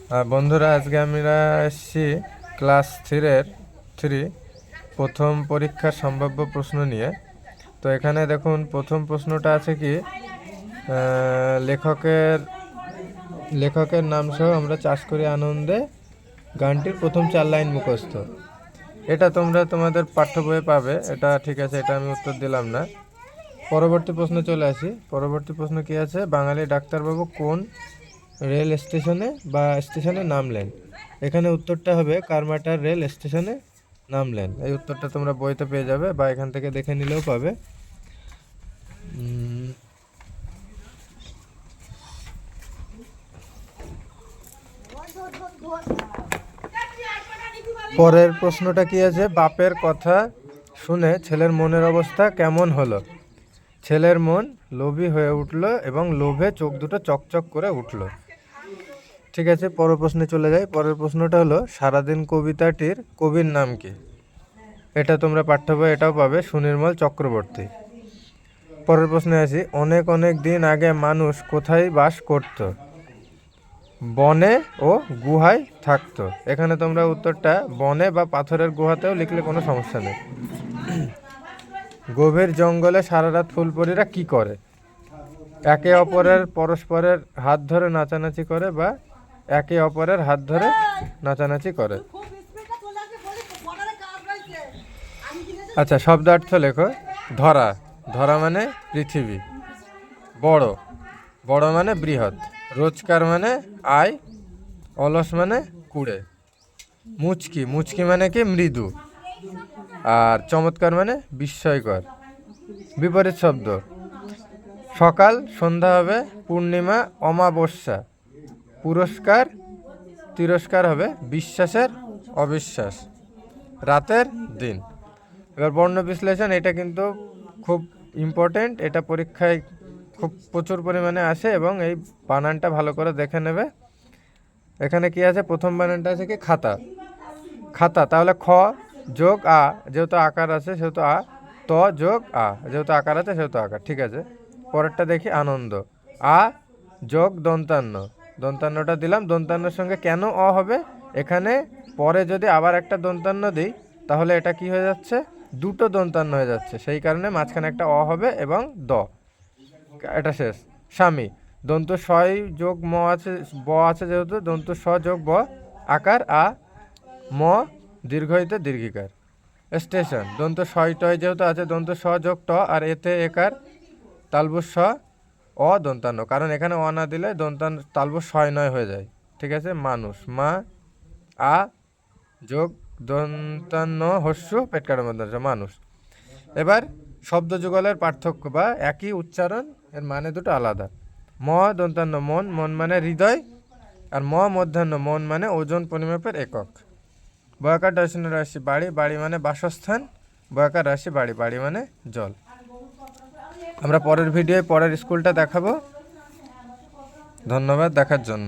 বন্ধুরা, আজকে আমরা এসেছি ক্লাস 3 প্রথম পরীক্ষার সম্ভাব্য প্রশ্ন নিয়ে। তো এখানে দেখুন, প্রথম প্রশ্নটা আছে কি, লেখকের নাম সহ আমরা চাষ করি আনন্দে গানটির প্রথম 4 লাইন মুখস্থ। এটা তোমরা তোমাদের পাঠ্য বইয়ে পাবে, এটা ঠিক আছে, এটা আমি উত্তর দিলাম না। পরবর্তী প্রশ্ন চলে আসি। পরবর্তী প্রশ্ন কি আছে, বাঙালি ডাক্তারবাবু কোন রেল স্টেশনে বা স্টেশনে নামলেন? এখানে উত্তরটা হবে কারমাটার রেল স্টেশনে নামলেন। এই উত্তরটা তোমরা বইতে পেয়ে যাবে বা এখান থেকে দেখে নিলেও পাবে। পরের প্রশ্নটা কি আছে, বাপের কথা শুনে ছেলের মনের অবস্থা কেমন হলো? ছেলের মন লোভী হয়ে উঠল এবং লোভে চোখ দুটো চকচক করে উঠল। ঠিক আছে, পরের প্রশ্নে চলে যাই। পরের প্রশ্নটা হলো, সারাদিন কবিতাটির কবির নাম কি? এটা তোমরা পাঠ্য বই এটাও পাবে, সুনির্মল চক্রবর্তী। পরের প্রশ্নে আসি, অনেক অনেক দিন আগে মানুষ কোথায় বাস করত? বনে ও গুহায় থাকতো। এখানে তোমরা উত্তরটা বনে বা পাথরের গুহাতেও লিখলে কোনো সমস্যা নেই। গভীর জঙ্গলে সারা রাত ফুলপরীরা কি করে? একে অপরের পরস্পরের হাত ধরে নাচানাচি করে বা একে অপরের হাত ধরে নাচানাচি করে। আচ্ছা, শব্দার্থ লেখো। ধরা, ধরা মানে পৃথিবী। বড়, বড় মানে বৃহৎ। রোজকার মানে আয়। অলস মানে কুড়ে। মুচকি, মুচকি মানে কি মৃদু। আর চমৎকার মানে বিস্ময়কর। বিপরীত শব্দ, সকাল সন্ধ্যা হবে পূর্ণিমা অমাবস্যা। পুরস্কার তিরস্কার হবে বিশ্বাসের অবিশ্বাস। রাতের দিন। এবার বর্ণ বিশ্লেষণ, এটা কিন্তু খুব ইম্পর্টেন্ট, এটা পরীক্ষায় খুব প্রচুর পরিমাণে আসে এবং এই বানানটা ভালো করে দেখে নেবে। এখানে কি আছে, প্রথম বানানটা আছে কি খাতা। খাতা, তাহলে খ যোগ আ, যেহেতু আকার আছে সেহেতু আ। ত যোগ আ, যেহেতু আকার আছে সেহেতু আকার। ঠিক আছে, পরেরটা দেখি আনন্দ। আ যোগ দন্তান্ন, দন্তান্নটা দিলাম। দন্তান্নর সঙ্গে কেন অ হবে? এখানে পরে যদি আবার একটা দন্তান্ন দিই তাহলে এটা কি হয়ে যাচ্ছে, দুটো দন্তান্ন হয়ে যাচ্ছে, সেই কারণে মাঝখানে একটা অ হবে এবং দ। এটা শেষ। স্বামী, দন্ত সয় যোগ ম আছে, ব আছে, যেহেতু দন্ত স যোগ ব, আকার আ, ম দীর্ঘইতে দীর্ঘিকার। স্টেশন, দন্ত সয় টয় যেহেতু আছে, দন্ত স যোগ ট আর এতে একার, তালবুস স অ দন্তান্ন, কারণ এখানে অ না দিলে দন্তান্ন তালবুস ছয় নয় হয়ে যায়। ঠিক আছে, মানুষ, মা আ যোগ দন্তান্ন হস্য পেট কাটার মধ্যে মানুষ। এবার শব্দ যুগলের পার্থক্য বা একই উচ্চারণ, এর মানে দুটো আলাদা। ম দন্তান্ন মন, মন মানে হৃদয়। আর ম মধ্যাহ্ন, মন মানে ওজন পরিমাপের একক। বয়াকার দর্শন রাশি বাড়ি, বাড়ি মানে বাসস্থান। বয়াকার রাশি বাড়ি, বাড়ি মানে জল। আমরা পরের ভিডিওয় পরের স্কুলটা দেখাবো। ধন্যবাদ দেখার জন্য।